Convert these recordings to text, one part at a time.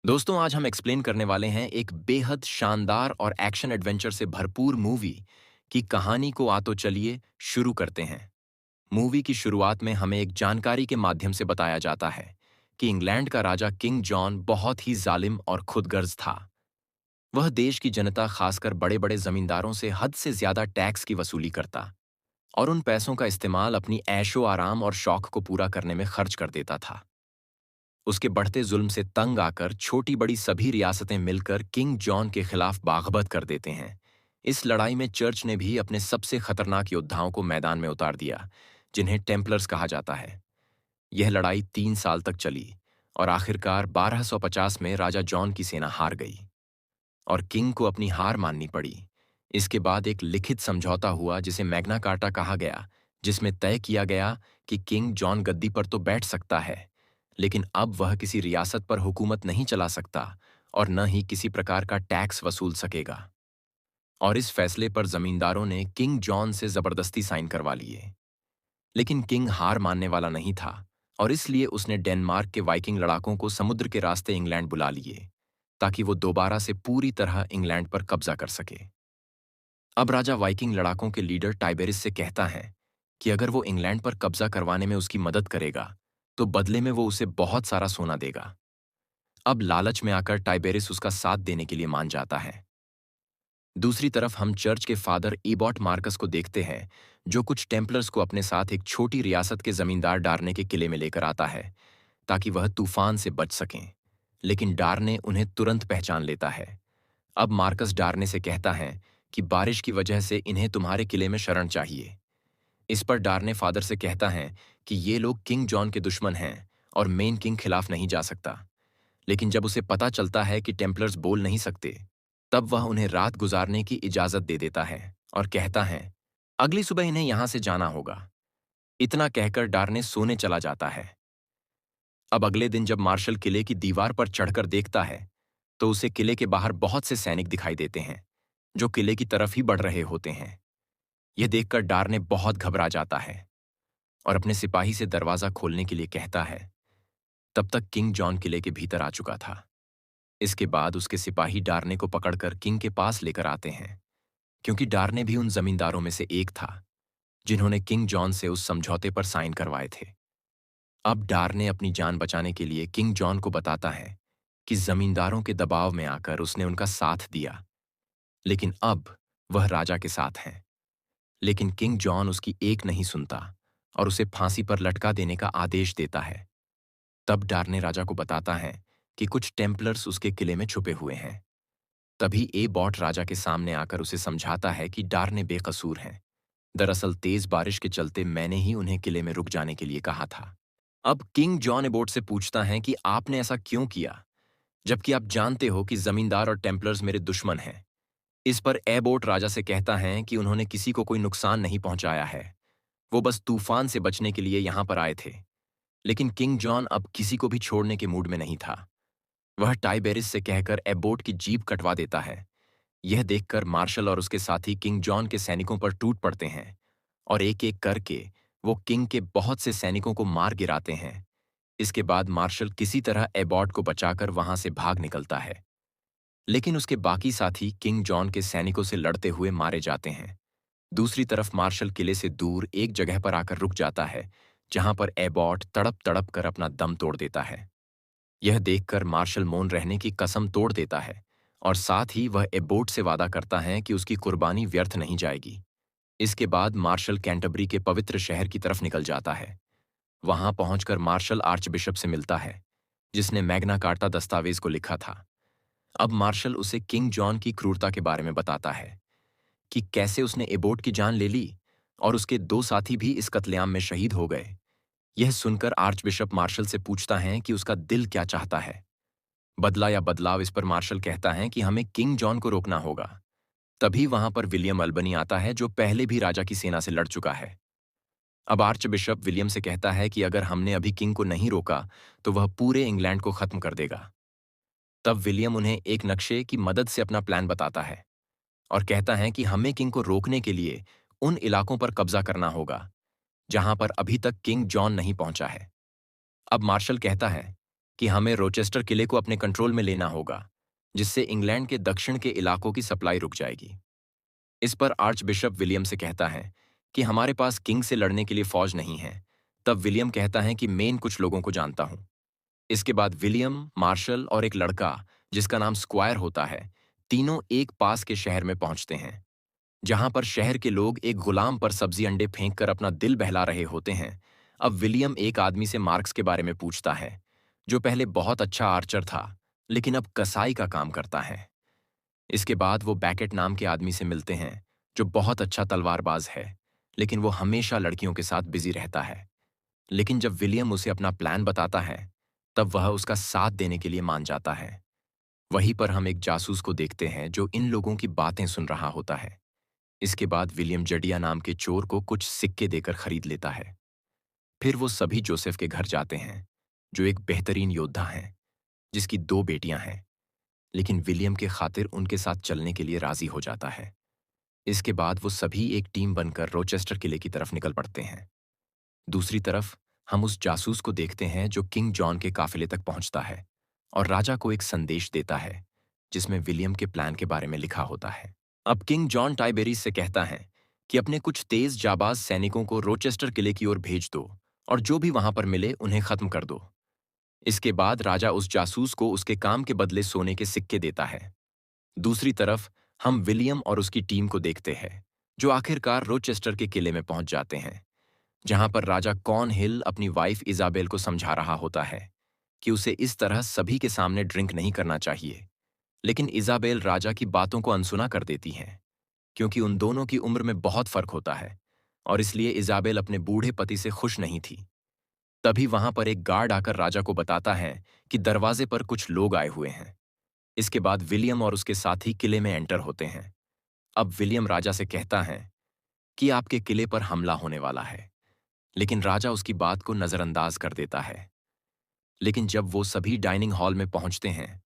दोस्तों, आज हम एक्सप्लेन करने वाले हैं एक बेहद शानदार और एक्शन एडवेंचर से भरपूर मूवी की कहानी को। आ तो चलिए शुरू करते हैं। मूवी की शुरुआत में हमें एक जानकारी के माध्यम से बताया जाता है कि इंग्लैंड का राजा किंग जॉन बहुत ही जालिम और खुदगर्ज था। वह देश की जनता, खासकर बड़े बड़े जमींदारों से हद से ज्यादा टैक्स की वसूली करता और उन पैसों का इस्तेमाल अपनी ऐशो आराम और शौक को पूरा करने में खर्च कर देता था। उसके बढ़ते जुल्म से तंग आकर छोटी बड़ी सभी रियासतें मिलकर किंग जॉन के खिलाफ बागबत कर देते हैं। इस लड़ाई में चर्च ने भी अपने सबसे खतरनाक योद्धाओं को मैदान में उतार दिया, जिन्हें टेम्पलर्स कहा जाता है। यह लड़ाई 3 साल तक चली और आखिरकार 1250 में राजा जॉन की सेना हार गई और किंग को अपनी हार माननी पड़ी। इसके बाद एक लिखित समझौता हुआ जिसे मैग्ना कार्टा कहा गया, जिसमें तय किया गया कि किंग जॉन गद्दी पर तो बैठ सकता है, लेकिन अब वह किसी रियासत पर हुकूमत नहीं चला सकता और न ही किसी प्रकार का टैक्स वसूल सकेगा। और इस फैसले पर जमींदारों ने किंग जॉन से जबरदस्ती साइन करवा लिए। लेकिन किंग हार मानने वाला नहीं था और इसलिए उसने डेनमार्क के वाइकिंग लड़ाकों को समुद्र के रास्ते इंग्लैंड बुला लिए, ताकि वो दोबारा से पूरी तरह इंग्लैंड पर कब्जा कर सके। अब राजा वाइकिंग लड़ाकों के लीडर टाइबेरिस से कहता है कि अगर वो इंग्लैंड पर कब्जा करवाने में उसकी मदद करेगा तो बदले में वो उसे बहुत सारा सोना देगा। अब लालच में आकर टाइबेरिस उसका साथ देने के लिए मान जाता है। दूसरी तरफ हम चर्च के फादर ईबॉट मार्कस को देखते हैं, जो कुछ टेम्पलर्स को अपने साथ एक छोटी रियासत के जमींदार डार्ने के किले में लेकर आता है, ताकि वह तूफान से बच सकें। लेकिन डार्ने उन्हें तुरंत पहचान लेता है। अब मार्कस डार्ने से कहता है कि बारिश की वजह से इन्हें तुम्हारे किले में शरण चाहिए। इस पर डार्ने फादर से कहता है कि ये लोग किंग जॉन के दुश्मन हैं और मेन किंग खिलाफ नहीं जा सकता। लेकिन जब उसे पता चलता है कि टेम्पलर्स बोल नहीं सकते, तब वह उन्हें रात गुजारने की इजाजत दे देता है और कहता है अगली सुबह इन्हें यहां से जाना होगा। इतना कहकर डार्ने सोने चला जाता है। अब अगले दिन जब मार्शल किले की दीवार पर चढ़कर देखता है, तो उसे किले के बाहर बहुत से सैनिक दिखाई देते हैं, जो किले की तरफ ही बढ़ रहे होते हैं। यह देखकर डार्ने बहुत घबरा जाता है और अपने सिपाही से दरवाजा खोलने के लिए कहता है। तब तक किंग जॉन किले के भीतर आ चुका था। इसके बाद उसके सिपाही डार्ने को पकड़कर किंग के पास लेकर आते हैं, क्योंकि डार्ने भी उन जमींदारों में से एक था जिन्होंने किंग जॉन से उस समझौते पर साइन करवाए थे। अब डार्ने अपनी जान बचाने के लिए किंग जॉन को बताता है कि जमींदारों के दबाव में आकर उसने उनका साथ दिया, लेकिन अब वह राजा के साथ हैं। लेकिन किंग जॉन उसकी एक नहीं सुनता और उसे फांसी पर लटका देने का आदेश देता है। तब डार्ने राजा को बताता है कि कुछ टेम्पलर्स उसके किले में छुपे हुए हैं। तभी ए बॉट राजा के सामने आकर उसे समझाता है कि डार्ने बेकसूर हैं। दरअसल तेज बारिश के चलते मैंने ही उन्हें किले में रुक जाने के लिए कहा था। अब किंग जॉन एबोट से पूछता है कि आपने ऐसा क्यों किया, जबकि आप जानते हो कि जमींदार और टेम्पलर्स मेरे दुश्मन हैं। इस पर एबोट राजा से कहता है कि उन्होंने किसी को कोई नुकसान नहीं पहुंचाया है, वो बस तूफान से बचने के लिए यहां पर आए थे। लेकिन किंग जॉन अब किसी को भी छोड़ने के मूड में नहीं था। वह टाइबेरिस से कहकर एबोट की जीभ कटवा देता है। यह देखकर मार्शल और उसके साथी किंग जॉन के सैनिकों पर टूट पड़ते हैं और एक एक करके वो किंग के बहुत से सैनिकों को मार गिराते हैं। इसके बाद मार्शल किसी तरह एबॉट को बचाकर वहां से भाग निकलता है, लेकिन उसके बाकी साथी किंग जॉन के सैनिकों से लड़ते हुए मारे जाते हैं। दूसरी तरफ मार्शल किले से दूर एक जगह पर आकर रुक जाता है, जहां पर एबॉट तड़प तड़प कर अपना दम तोड़ देता है। यह देखकर मार्शल मौन रहने की कसम तोड़ देता है और साथ ही वह एबोट से वादा करता है कि उसकी कुर्बानी व्यर्थ नहीं जाएगी। इसके बाद मार्शल कैंटरबरी के पवित्र शहर की तरफ निकल जाता है। वहां पहुंचकर मार्शल आर्चबिशप से मिलता है, जिसने मैग्ना कार्टा दस्तावेज को लिखा था। अब मार्शल उसे किंग जॉन की क्रूरता के बारे में बताता है कि कैसे उसने एबोट की जान ले ली और उसके दो साथी भी इस कत्लेआम में शहीद हो गए। यह सुनकर आर्चबिशप मार्शल से पूछता है कि उसका दिल क्या चाहता है, बदला या बदलाव। इस पर मार्शल कहता है कि हमें किंग जॉन को रोकना होगा। तभी वहां पर विलियम अल्बनी आता है, जो पहले भी राजा की सेना से लड़ चुका है। अब आर्चबिशप विलियम से कहता है कि अगर हमने अभी किंग को नहीं रोका तो वह पूरे इंग्लैंड को खत्म कर देगा। तब विलियम उन्हें एक नक्शे की मदद से अपना प्लान बताता है और कहता है कि हमें किंग को रोकने के लिए उन इलाकों पर कब्जा करना होगा जहां पर अभी तक किंग जॉन नहीं पहुंचा है। अब मार्शल कहता है कि हमें रोचेस्टर किले को अपने कंट्रोल में लेना होगा, जिससे इंग्लैंड के दक्षिण के इलाकों की सप्लाई रुक जाएगी। इस पर आर्च बिशप विलियम से कहता है कि हमारे पास किंग से लड़ने के लिए फौज नहीं है। तब विलियम कहता है कि मेन कुछ लोगों को जानता हूं। इसके बाद विलियम, मार्शल और एक लड़का जिसका नाम स्क्वायर होता है, तीनों एक पास के शहर में पहुंचते हैं, जहां पर शहर के लोग एक गुलाम पर सब्जी अंडे फेंक कर अपना दिल बहला रहे होते हैं। अब विलियम एक आदमी से मार्क्स के बारे में पूछता है, जो पहले बहुत अच्छा आर्चर था, लेकिन अब कसाई का काम करता है। इसके बाद वो बैकेट नाम के आदमी से मिलते हैं, जो बहुत अच्छा तलवारबाज है, लेकिन वो हमेशा लड़कियों के साथ बिजी रहता है। लेकिन जब विलियम उसे अपना प्लान बताता है, तब वह उसका साथ देने के लिए मान जाता है। वहीं पर हम एक जासूस को देखते हैं जो इन लोगों की बातें सुन रहा होता है। इसके बाद विलियम जडिया नाम के चोर को कुछ सिक्के देकर खरीद लेता है। फिर वो सभी जोसेफ के घर जाते हैं, जो एक बेहतरीन योद्धा है, जिसकी 2 बेटियां हैं, लेकिन विलियम के खातिर उनके साथ चलने के लिए राजी हो जाता है। इसके बाद वो सभी एक टीम बनकर रोचेस्टर किले की तरफ निकल पड़ते हैं। दूसरी तरफ हम उस जासूस को देखते हैं जो किंग जॉन के काफिले तक पहुंचता है और राजा को एक संदेश देता है, जिसमें विलियम के प्लान के बारे में लिखा होता है। अब किंग जॉन टाइबेरिस से कहता है कि अपने कुछ तेज जाबाज सैनिकों को रोचेस्टर किले की ओर भेज दो और जो भी वहां पर मिले उन्हें खत्म कर दो। इसके बाद राजा उस जासूस को उसके काम के बदले सोने के सिक्के देता है। दूसरी तरफ हम विलियम और उसकी टीम को देखते हैं, जो आखिरकार रोचेस्टर के किले में पहुंच जाते हैं, जहां पर राजा कॉर्न हिल अपनी वाइफ इजाबेल को समझा रहा होता है कि उसे इस तरह सभी के सामने ड्रिंक नहीं करना चाहिए। लेकिन इजाबेल राजा की बातों को अनसुना कर देती हैं, क्योंकि उन दोनों की उम्र में बहुत फर्क होता है और इसलिए इजाबेल अपने बूढ़े पति से खुश नहीं थी। तभी वहां पर एक गार्ड आकर राजा को बताता है कि दरवाजे पर कुछ लोग आए हुए हैं। इसके बाद विलियम और उसके साथी किले में एंटर होते हैं। अब विलियम राजा से कहता है कि आपके किले पर हमला होने वाला है, लेकिन राजा उसकी बात को नजरअंदाज कर देता है। लेकिन जब वो सभी डाइनिंग हॉल में पहुंचते हैं,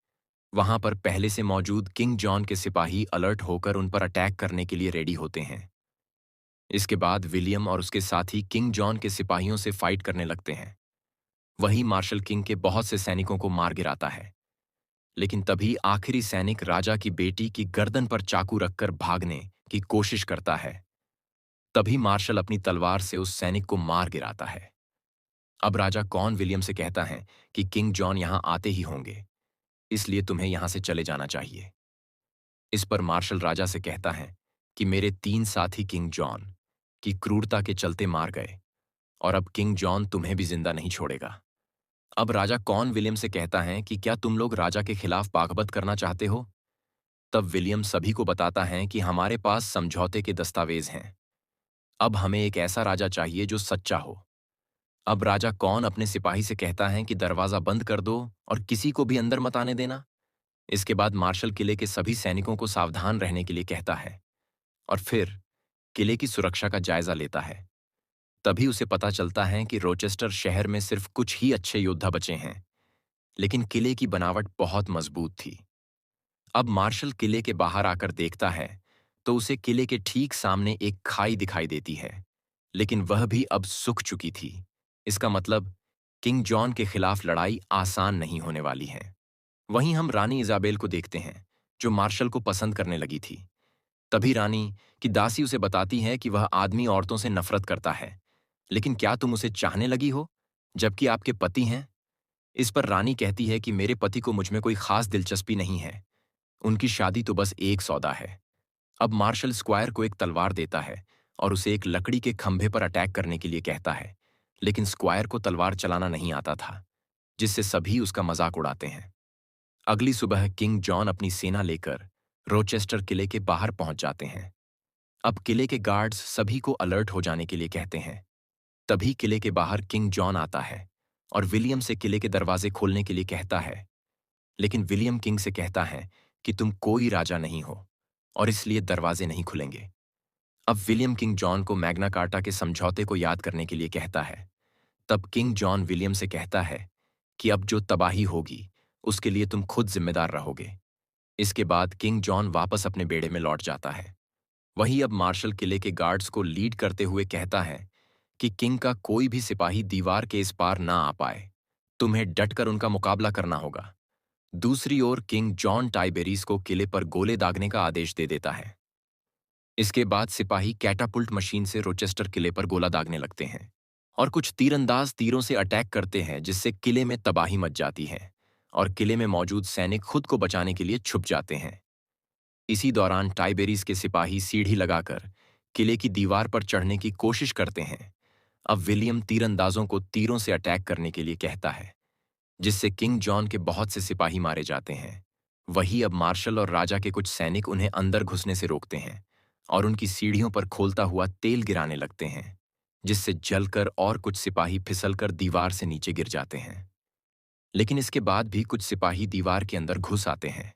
वहां पर पहले से मौजूद किंग जॉन के सिपाही अलर्ट होकर उन पर अटैक करने के लिए रेडी होते हैं। इसके बाद विलियम और उसके साथी किंग जॉन के सिपाहियों से फाइट करने लगते हैं। वही मार्शल किंग के बहुत से सैनिकों को मार गिराता है। लेकिन तभी आखिरी सैनिक राजा की बेटी की गर्दन पर चाकू रखकर भागने की कोशिश करता है। तभी मार्शल अपनी तलवार से उस सैनिक को मार गिराता है। अब राजा कॉर्न विलियम से कहता है कि किंग जॉन यहां आते ही होंगे, इसलिए तुम्हें यहां से चले जाना चाहिए। इस पर मार्शल राजा से कहता है कि मेरे 3 साथी किंग जॉन की क्रूरता के चलते मार गए और अब किंग जॉन तुम्हें भी जिंदा नहीं छोड़ेगा। अब राजा कॉर्न विलियम से कहता है कि क्या तुम लोग राजा के खिलाफ बागबत करना चाहते हो? तब विलियम सभी को बताता है कि हमारे पास समझौते के दस्तावेज हैं। अब हमें एक ऐसा राजा चाहिए जो सच्चा हो। अब राजा कौन अपने सिपाही से कहता है कि दरवाजा बंद कर दो और किसी को भी अंदर मत आने देना। इसके बाद मार्शल किले के सभी सैनिकों को सावधान रहने के लिए कहता है और फिर किले की सुरक्षा का जायजा लेता है। तभी उसे पता चलता है कि रोचेस्टर शहर में सिर्फ कुछ ही अच्छे योद्धा बचे हैं, लेकिन किले की बनावट बहुत मजबूत थी। अब मार्शल किले के बाहर आकर देखता है तो उसे किले के ठीक सामने एक खाई दिखाई देती है, लेकिन वह भी अब सूख चुकी थी। इसका मतलब किंग जॉन के खिलाफ लड़ाई आसान नहीं होने वाली है। वहीं हम रानी इजाबेल को देखते हैं, जो मार्शल को पसंद करने लगी थी। तभी रानी की दासी उसे बताती है कि वह आदमी औरतों से नफरत करता है, लेकिन क्या तुम उसे चाहने लगी हो जबकि आपके पति हैं? इस पर रानी कहती है कि मेरे पति को मुझमें कोई खास दिलचस्पी नहीं है, उनकी शादी तो बस एक सौदा है। अब मार्शल स्क्वायर को एक तलवार देता है और उसे एक लकड़ी के खंभे पर अटैक करने के लिए कहता है, लेकिन स्क्वायर को तलवार चलाना नहीं आता था, जिससे सभी उसका मजाक उड़ाते हैं। अगली सुबह किंग जॉन अपनी सेना लेकर रोचेस्टर किले के बाहर पहुंच जाते हैं। अब किले के गार्ड्स सभी को अलर्ट हो जाने के लिए कहते हैं। तभी किले के बाहर किंग जॉन आता है और विलियम से किले के दरवाजे खोलने के लिए कहता है, लेकिन विलियम किंग से कहता है कि तुम कोई राजा नहीं हो और इसलिए दरवाजे नहीं खुलेंगे। अब विलियम किंग जॉन को मैग्ना कार्टा के समझौते को याद करने के लिए कहता है। तब किंग जॉन विलियम से कहता है कि अब जो तबाही होगी उसके लिए तुम खुद जिम्मेदार रहोगे। इसके बाद किंग जॉन वापस अपने बेड़े में लौट जाता है। वहीं अब मार्शल किले के गार्ड्स को लीड करते हुए कहता है कि किंग का कोई भी सिपाही दीवार के इस पार ना आ पाए, तुम्हें डटकर उनका मुकाबला करना होगा। दूसरी ओर किंग जॉन टाइबेरिस को किले पर गोले दागने का आदेश दे देता है। इसके बाद सिपाही कैटापुल्ट मशीन से रोचेस्टर किले पर गोला दागने लगते हैं और कुछ तीरंदाज तीरों से अटैक करते हैं, जिससे किले में तबाही मच जाती है और किले में मौजूद सैनिक खुद को बचाने के लिए छुप जाते हैं। इसी दौरान टाइबेरिस के सिपाही सीढ़ी लगाकर किले की दीवार पर चढ़ने की कोशिश करते हैं। अब विलियम तीरंदाजों को तीरों से अटैक करने के लिए कहता है, जिससे किंग जॉन के बहुत से सिपाही मारे जाते हैं। वही अब मार्शल और राजा के कुछ सैनिक उन्हें अंदर घुसने से रोकते हैं और उनकी सीढ़ियों पर खोलता हुआ तेल गिराने लगते हैं, जिससे जलकर और कुछ सिपाही फिसलकर दीवार से नीचे गिर जाते हैं। लेकिन इसके बाद भी कुछ सिपाही दीवार के अंदर घुस आते हैं।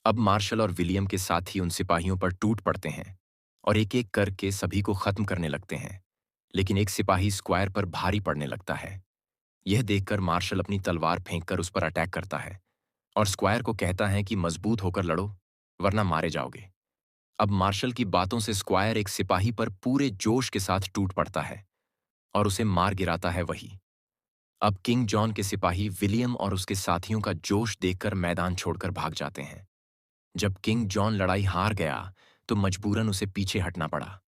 अब मार्शल और विलियम के साथी उन सिपाहियों पर टूट पड़ते हैं और एक एक करके सभी को खत्म करने लगते हैं। लेकिन एक सिपाही स्क्वायर पर भारी पड़ने लगता है। यह देखकर मार्शल अपनी तलवार फेंककर उस पर अटैक करता है और स्क्वायर को कहता है कि मजबूत होकर लड़ो, वरना मारे जाओगे। अब मार्शल की बातों से स्क्वायर एक सिपाही पर पूरे जोश के साथ टूट पड़ता है और उसे मार गिराता है वही। अब किंग जॉन के सिपाही विलियम और उसके साथियों का जोश देखकर मैदान छोड़कर भाग जाते हैं। जब किंग जॉन लड़ाई हार गया तो मजबूरन उसे पीछे हटना पड़ा।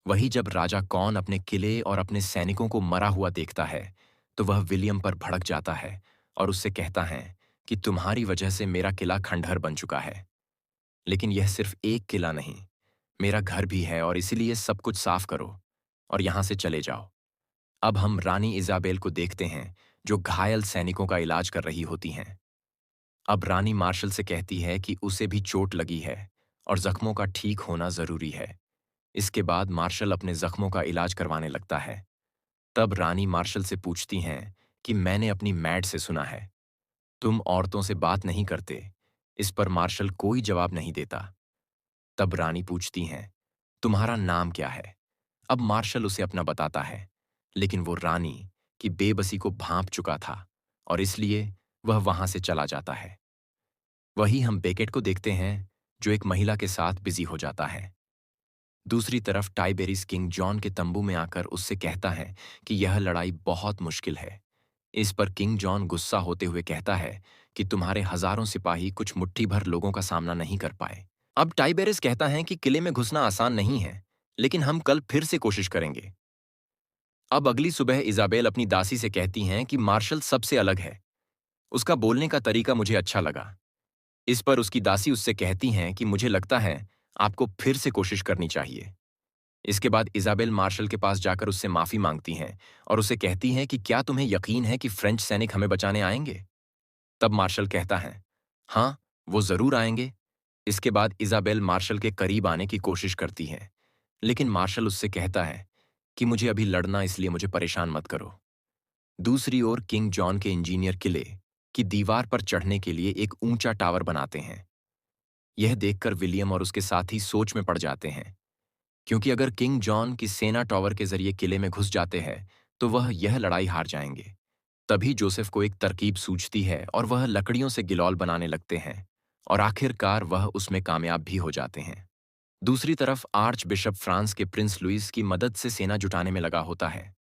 वही जब राजा कॉन अपने किले और अपने सैनिकों को मरा हुआ देखता है तो वह विलियम पर भड़क जाता है और उससे कहता है कि तुम्हारी वजह से मेरा किला खंडहर बन चुका है। लेकिन यह सिर्फ एक किला नहीं, मेरा घर भी है, और इसीलिए सब कुछ साफ करो और यहां से चले जाओ। अब हम रानी इजाबेल को देखते हैं, जो घायल सैनिकों का इलाज कर रही होती हैं। अब रानी मार्शल से कहती है कि उसे भी चोट लगी है और जख्मों का ठीक होना जरूरी है। इसके बाद मार्शल अपने जख्मों का इलाज करवाने लगता है। तब रानी मार्शल से पूछती हैं कि मैंने अपनी मैड से सुना है तुम औरतों से बात नहीं करते। इस पर मार्शल कोई जवाब नहीं देता। तब रानी पूछती हैं, तुम्हारा नाम क्या है? अब मार्शल उसे अपना बताता है, लेकिन वो रानी की बेबसी को भांप चुका था और इसलिए वह वहां से चला जाता है। वही हम बेकेट को देखते हैं, जो एक महिला के साथ बिजी हो जाता है। दूसरी तरफ टाइबेरिस किंग जॉन के तंबू में आकर उससे कहता है कि यह लड़ाई बहुत मुश्किल है। इस पर किंग जॉन गुस्सा होते हुए कहता है कि तुम्हारे हजारों सिपाही कुछ मुट्ठी भर लोगों का सामना नहीं कर पाए। अब टाइबेरिस कहता है कि किले में घुसना आसान नहीं है, लेकिन हम कल फिर से कोशिश करेंगे। अब अगली सुबह इजाबेल अपनी दासी से कहती हैं कि मार्शल सबसे अलग है, उसका बोलने का तरीका मुझे अच्छा लगा। इस पर उसकी दासी उससे कहती हैं कि मुझे लगता है आपको फिर से कोशिश करनी चाहिए। इसके बाद इजाबेल मार्शल के पास जाकर उससे माफी मांगती हैं और उसे कहती हैं कि क्या तुम्हें यकीन है कि फ्रेंच सैनिक हमें बचाने आएंगे? तब मार्शल कहता है, हाँ, वो जरूर आएंगे। इसके बाद इजाबेल मार्शल के करीब आने की कोशिश करती है, लेकिन मार्शल उससे कहता है कि मुझे अभी लड़ना, इसलिए मुझे परेशान मत करो। दूसरी ओर किंग जॉन के इंजीनियर किले की दीवार पर चढ़ने के लिए एक ऊंचा टावर बनाते हैं। यह देखकर विलियम और उसके साथी सोच में पड़ जाते हैं, क्योंकि अगर किंग जॉन की सेना टावर के जरिए किले में घुस जाते हैं तो वह यह लड़ाई हार जाएंगे। तभी जोसेफ को एक तरकीब सूझती है और वह लकड़ियों से गिलौल बनाने लगते हैं और आखिरकार वह उसमें कामयाब भी हो जाते हैं। दूसरी तरफ आर्च बिशप फ्रांस के प्रिंस लुइस की मदद से सेना जुटाने में लगा होता है,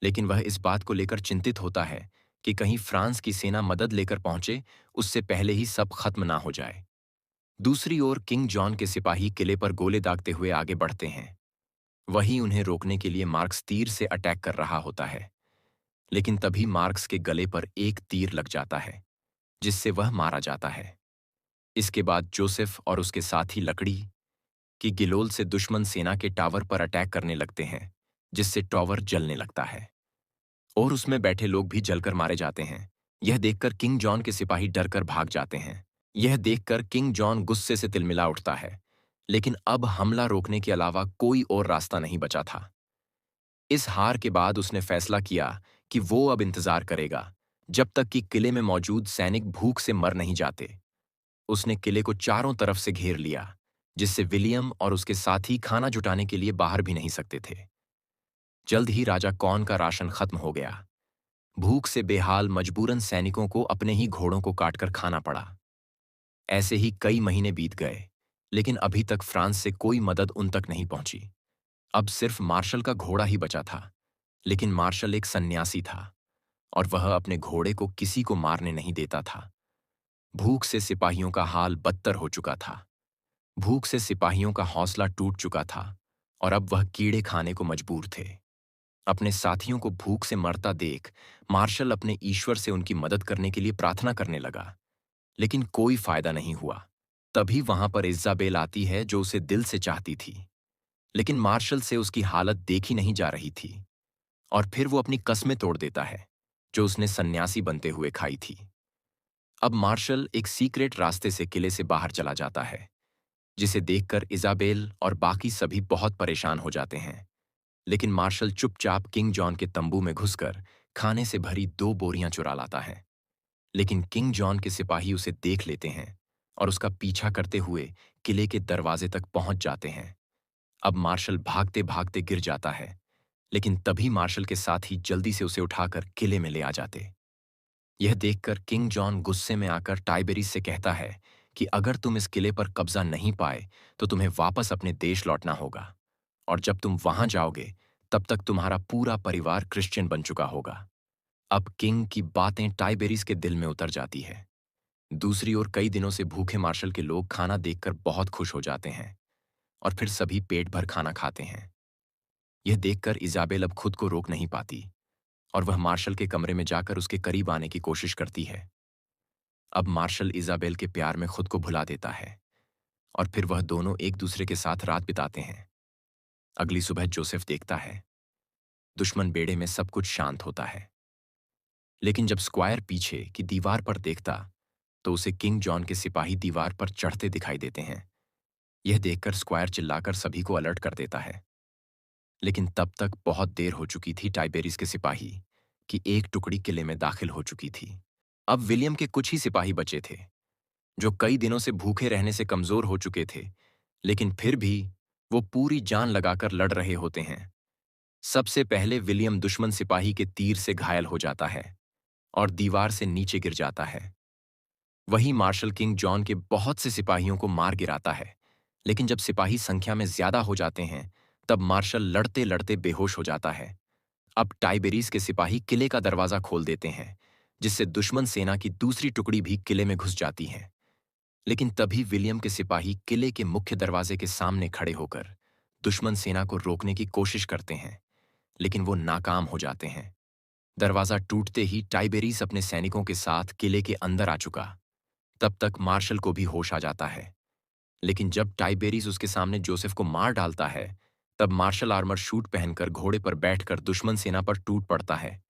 लेकिन वह इस बात को लेकर चिंतित होता है कि कहीं फ्रांस की सेना मदद लेकर पहुंचे उससे पहले ही सब खत्म ना हो जाए। दूसरी ओर किंग जॉन के सिपाही किले पर गोले दागते हुए आगे बढ़ते हैं। वही उन्हें रोकने के लिए मार्क्स तीर से अटैक कर रहा होता है, लेकिन तभी मार्क्स के गले पर एक तीर लग जाता है, जिससे वह मारा जाता है। इसके बाद जोसेफ और उसके साथी लकड़ी की गिलोल से दुश्मन सेना के टावर पर अटैक करने लगते हैं, जिससे टावर जलने लगता है और उसमें बैठे लोग भी जलकर मारे जाते हैं। यह देखकर किंग जॉन के सिपाही डरकर भाग जाते हैं। यह देखकर किंग जॉन गुस्से से तिलमिला उठता है, लेकिन अब हमला रोकने के अलावा कोई और रास्ता नहीं बचा था। इस हार के बाद उसने फैसला किया कि वो अब इंतजार करेगा जब तक कि किले में मौजूद सैनिक भूख से मर नहीं जाते। उसने किले को चारों तरफ से घेर लिया, जिससे विलियम और उसके साथी खाना जुटाने के लिए बाहर भी नहीं सकते थे। जल्द ही राजा कौन का राशन खत्म हो गया। भूख से बेहाल मजबूरन सैनिकों को अपने ही घोड़ों को काटकर खाना पड़ा। ऐसे ही कई महीने बीत गए, लेकिन अभी तक फ्रांस से कोई मदद उन तक नहीं पहुंची। अब सिर्फ मार्शल का घोड़ा ही बचा था, लेकिन मार्शल एक सन्यासी था। और वह अपने घोड़े को किसी को मारने नहीं देता था। भूख से सिपाहियों का हाल बदतर हो चुका था। भूख से सिपाहियों का हौसला टूट चुका था और अब वह कीड़े खाने को मजबूर थे। अपने साथियों को भूख से मरता देख मार्शल अपने ईश्वर से उनकी मदद करने के लिए प्रार्थना करने लगा, लेकिन कोई फायदा नहीं हुआ। तभी वहां पर इज़ाबेल आती है जो उसे दिल से चाहती थी, लेकिन मार्शल से उसकी हालत देखी नहीं जा रही थी। और फिर वो अपनी कस्में तोड़ देता है जो उसने सन्यासी बनते हुए खाई थी। अब मार्शल एक सीक्रेट रास्ते से किले से बाहर चला जाता है, जिसे देखकर इज़ाबेल और बाकी सभी बहुत परेशान हो जाते हैं। लेकिन मार्शल चुपचाप किंग जॉन के तंबू में घुसकर खाने से भरी 2 बोरियां चुरा लाता है। लेकिन किंग जॉन के सिपाही उसे देख लेते हैं और उसका पीछा करते हुए किले के दरवाजे तक पहुंच जाते हैं। अब मार्शल भागते भागते गिर जाता है, लेकिन तभी मार्शल के साथी जल्दी से उसे उठाकर किले में ले आ जाते। यह देखकर किंग जॉन गुस्से में आकर टाइबेरिस से कहता है कि अगर तुम इस किले पर कब्जा नहीं पाए तो तुम्हें वापस अपने देश लौटना होगा, और जब तुम वहां जाओगे तब तक तुम्हारा पूरा परिवार क्रिश्चियन बन चुका होगा। अब किंग की बातें टाइबेरिस के दिल में उतर जाती है। दूसरी ओर कई दिनों से भूखे मार्शल के लोग खाना देखकर बहुत खुश हो जाते हैं और फिर सभी पेट भर खाना खाते हैं। यह देखकर इज़ाबेल अब खुद को रोक नहीं पाती और वह मार्शल के कमरे में जाकर उसके करीब आने की कोशिश करती है। अब मार्शल इज़ाबेल के प्यार में खुद को भुला देता है और फिर वह दोनों एक दूसरे के साथ रात बिताते हैं। अगली सुबह जोसेफ देखता है दुश्मन बेड़े में सब कुछ शांत होता है, लेकिन जब स्क्वायर पीछे की दीवार पर देखता तो उसे किंग जॉन के सिपाही दीवार पर चढ़ते दिखाई देते हैं। यह देखकर स्क्वायर चिल्लाकर सभी को अलर्ट कर देता है, लेकिन तब तक बहुत देर हो चुकी थी टाइबेरिस के सिपाही की एक टुकड़ी किले में दाखिल हो चुकी थी। अब विलियम के कुछ ही सिपाही बचे थे जो कई दिनों से भूखे रहने से कमजोर हो चुके थे, लेकिन फिर भी वो पूरी जान लगाकर लड़ रहे होते हैं। सबसे पहले विलियम दुश्मन सिपाही के तीर से घायल हो जाता है और दीवार से नीचे गिर जाता है। वहीं मार्शल किंग जॉन के बहुत से सिपाहियों को मार गिराता है, लेकिन जब सिपाही संख्या में ज्यादा हो जाते हैं तब मार्शल लड़ते लड़ते बेहोश हो जाता है। अब टाइबेरिस के सिपाही किले का दरवाजा खोल देते हैं, जिससे दुश्मन सेना की दूसरी टुकड़ी भी किले में घुस जाती है। लेकिन तभी विलियम के सिपाही किले के मुख्य दरवाजे के सामने खड़े होकर दुश्मन सेना को रोकने की कोशिश करते हैं, लेकिन वो नाकाम हो जाते हैं। दरवाजा टूटते ही टाइबेरिस अपने सैनिकों के साथ किले के अंदर आ चुका। तब तक मार्शल को भी होश आ जाता है, लेकिन जब टाइबेरिस उसके सामने जोसेफ को मार डालता है तब मार्शल आर्मर शूट पहनकर घोड़े पर बैठकर दुश्मन सेना पर टूट पड़ता है,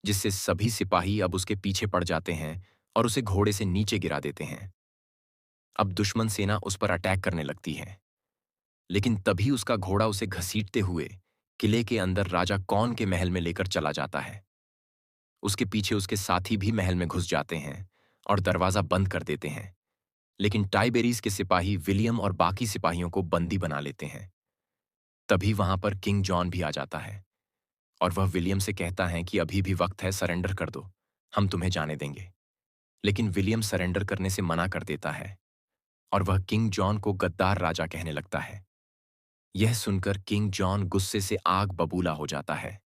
जिससे सभी सिपाही अब उसके पीछे पड़ जाते हैं और उसे घोड़े से नीचे गिरा देते हैं। अब दुश्मन सेना उस पर अटैक करने लगती है, लेकिन तभी उसका घोड़ा उसे घसीटते हुए किले के अंदर राजा कौन के महल में लेकर चला जाता है। उसके पीछे उसके साथी भी महल में घुस जाते हैं और दरवाजा बंद कर देते हैं, लेकिन टाइबेरिस के सिपाही विलियम और बाकी सिपाहियों को बंदी बना लेते हैं। तभी वहां पर किंग जॉन भी आ जाता है और वह विलियम से कहता है कि अभी भी वक्त है, सरेंडर कर दो, हम तुम्हें जाने देंगे। लेकिन विलियम सरेंडर करने से मना कर देता है और वह किंग जॉन को गद्दार राजा कहने लगता है। यह सुनकर किंग जॉन गुस्से से आग बबूला हो जाता है,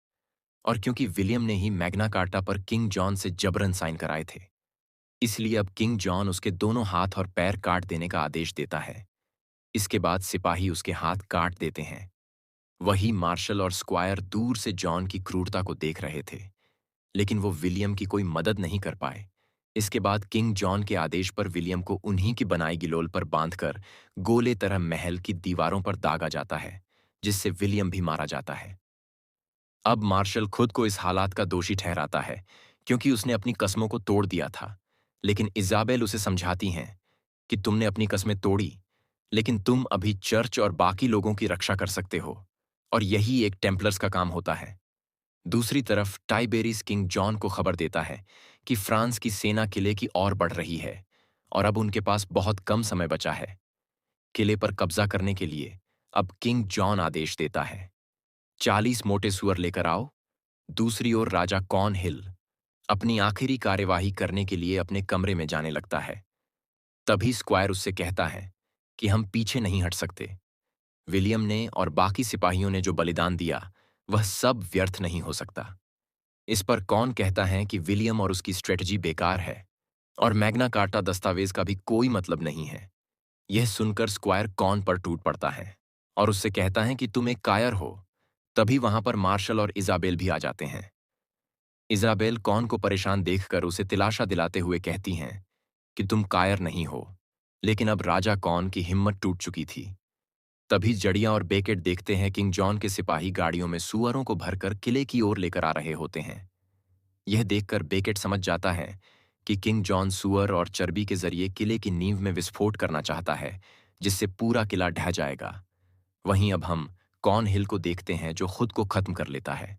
और क्योंकि विलियम ने ही मैग्ना कार्टा पर किंग जॉन से जबरन साइन कराए थे, इसलिए अब किंग जॉन उसके दोनों हाथ और पैर काट देने का आदेश देता है। इसके बाद सिपाही उसके हाथ काट देते हैं। वही मार्शल और स्क्वायर दूर से जॉन की क्रूरता को देख रहे थे, लेकिन वो विलियम की कोई मदद नहीं कर पाए। इसके बाद किंग जॉन के आदेश पर विलियम को उन्हीं की बनाई गिलोल पर बांधकर गोले तरह महल की दीवारों पर दागा जाता है, जिससे विलियम भी मारा जाता है। अब मार्शल खुद को इस हालात का दोषी ठहराता है, क्योंकि उसने अपनी कस्मों को तोड़ दिया था। लेकिन इज़ाबेल उसे समझाती हैं कि तुमने अपनी कस्में तोड़ी, लेकिन तुम अभी चर्च और बाकी लोगों की रक्षा कर सकते हो, और यही एक टेम्पलर्स का काम होता है। दूसरी तरफ टाइबेरिस किंग जॉन को खबर देता है कि फ्रांस की सेना किले की ओर बढ़ रही है और अब उनके पास बहुत कम समय बचा है। किले पर कब्जा करने के लिए अब किंग जॉन आदेश देता है, 40 मोटे सुअर लेकर आओ। दूसरी ओर राजा कॉर्न हिल अपनी आखिरी कार्यवाही करने के लिए अपने कमरे में जाने लगता है। तभी स्क्वायर उससे कहता है कि हम पीछे नहीं हट सकते। विलियम ने और बाकी सिपाहियों ने जो बलिदान दिया वह सब व्यर्थ नहीं हो सकता। इस पर कौन कहता है कि विलियम और उसकी स्ट्रेटजी बेकार है और मैग्ना कार्टा दस्तावेज का भी कोई मतलब नहीं है। यह सुनकर स्क्वायर कौन पर टूट पड़ता है और उससे कहता है कि तुम एक कायर हो। तभी वहां पर मार्शल और इजाबेल भी आ जाते हैं। इजाबेल कौन को परेशान देखकर उसे दिलासा दिलाते हुए कहती हैं कि तुम कायर नहीं हो। लेकिन अब राजा कौन की हिम्मत टूट चुकी थी। तभी जड़िया और बेकेट देखते हैं किंग जॉन के सिपाही गाड़ियों में सुअरों को भरकर किले की ओर लेकर आ रहे होते हैं। यह देखकर बेकेट समझ जाता है कि किंग जॉन सुअर और चर्बी के जरिए किले की नींव में विस्फोट करना चाहता है, जिससे पूरा किला ढह जाएगा। वहीं अब हम कॉर्न हिल को देखते हैं जो खुद को खत्म कर लेता है।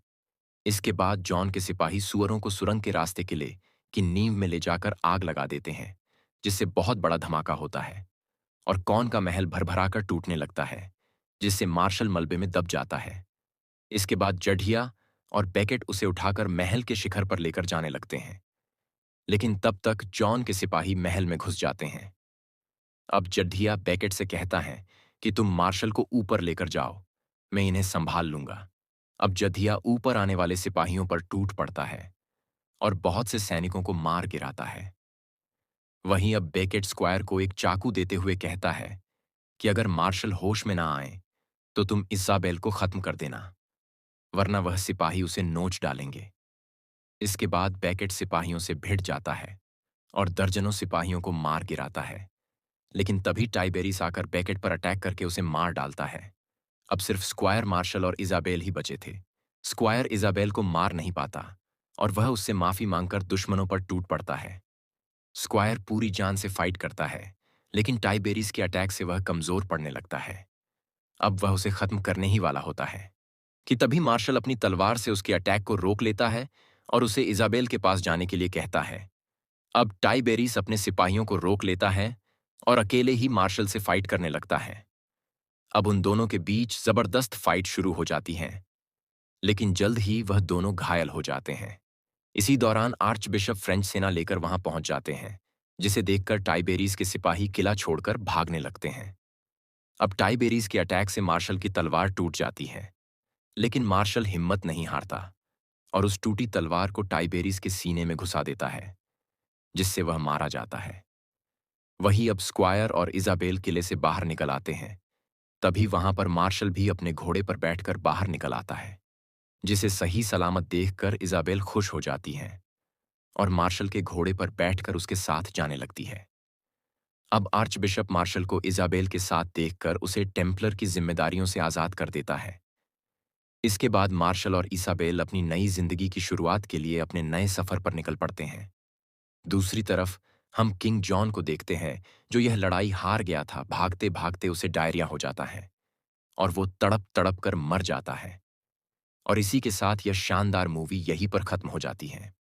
इसके बाद जॉन के सिपाही सुअरों को सुरंग के रास्ते किले की नींव में ले जाकर आग लगा देते हैं, जिससे बहुत बड़ा धमाका होता है और कॉर्न का महल भरभराकर टूटने लगता है, जिससे मार्शल मलबे में दब जाता है। इसके बाद जढ़िया और बेकेट उसे उठाकर महल के शिखर पर लेकर जाने लगते हैं। लेकिन तब तक जॉन के सिपाही महल में घुस जाते हैं। अब जड्ढिया बेकेट से कहता है कि तुम मार्शल को ऊपर लेकर जाओ, मैं इन्हें संभाल लूंगा। अब जद्धिया ऊपर आने वाले सिपाहियों पर टूट पड़ता है और बहुत से सैनिकों को मार गिराता है। वहीं अब बेकेट स्क्वायर को एक चाकू देते हुए कहता है कि अगर मार्शल होश में ना आए तो तुम इसाबेल को खत्म कर देना, वरना वह सिपाही उसे नोच डालेंगे। इसके बाद बेकेट सिपाहियों से भिड़ जाता है और दर्जनों सिपाहियों को मार गिराता है। लेकिन तभी टाइबेरिस आकर बेकेट पर अटैक करके उसे मार डालता है। अब सिर्फ स्क्वायर मार्शल और इजाबेल ही बचे थे। स्क्वायर इजाबेल को मार नहीं पाता और वह उससे माफी मांगकर दुश्मनों पर टूट पड़ता है। स्क्वायर पूरी जान से फाइट करता है, लेकिन टाइबेरिस के अटैक से वह कमजोर पड़ने लगता है। अब वह उसे खत्म करने ही वाला होता है कि तभी मार्शल अपनी तलवार से उसके अटैक को रोक लेता है और उसे इजाबेल के पास जाने के लिए कहता है। अब टाइबेरिस अपने सिपाहियों को रोक लेता है और अकेले ही मार्शल से फाइट करने लगता है। अब उन दोनों के बीच जबरदस्त फाइट शुरू हो जाती है, लेकिन जल्द ही वह दोनों घायल हो जाते हैं। इसी दौरान आर्च बिशप फ्रेंच सेना लेकर वहां पहुंच जाते हैं, जिसे देखकर टाइबेरीज के सिपाही किला छोड़कर भागने लगते हैं। अब टाइबेरीज के अटैक से मार्शल की तलवार टूट जाती है, लेकिन मार्शल हिम्मत नहीं हारता और उस टूटी तलवार को टाइबेरीज के सीने में घुसा देता है, जिससे वह मारा जाता है। वही अब स्क्वायर और इजाबेल किले से बाहर निकल आते हैं। तभी वहां पर मार्शल भी अपने घोड़े पर बैठकर बाहर निकल आता है, जिसे सही सलामत देखकर इजाबेल खुश हो जाती है और मार्शल के घोड़े पर बैठकर उसके साथ जाने लगती है। अब आर्चबिशप मार्शल को इजाबेल के साथ देखकर उसे टेम्पलर की जिम्मेदारियों से आजाद कर देता है। इसके बाद मार्शल और इसाबेल अपनी नई जिंदगी की शुरुआत के लिए अपने नए सफर पर निकल पड़ते हैं। दूसरी तरफ हम किंग जॉन को देखते हैं, जो यह लड़ाई हार गया था। भागते भागते उसे डायरिया हो जाता है और वो तड़प तड़प कर मर जाता है। और इसी के साथ यह शानदार मूवी यहीं पर खत्म हो जाती है।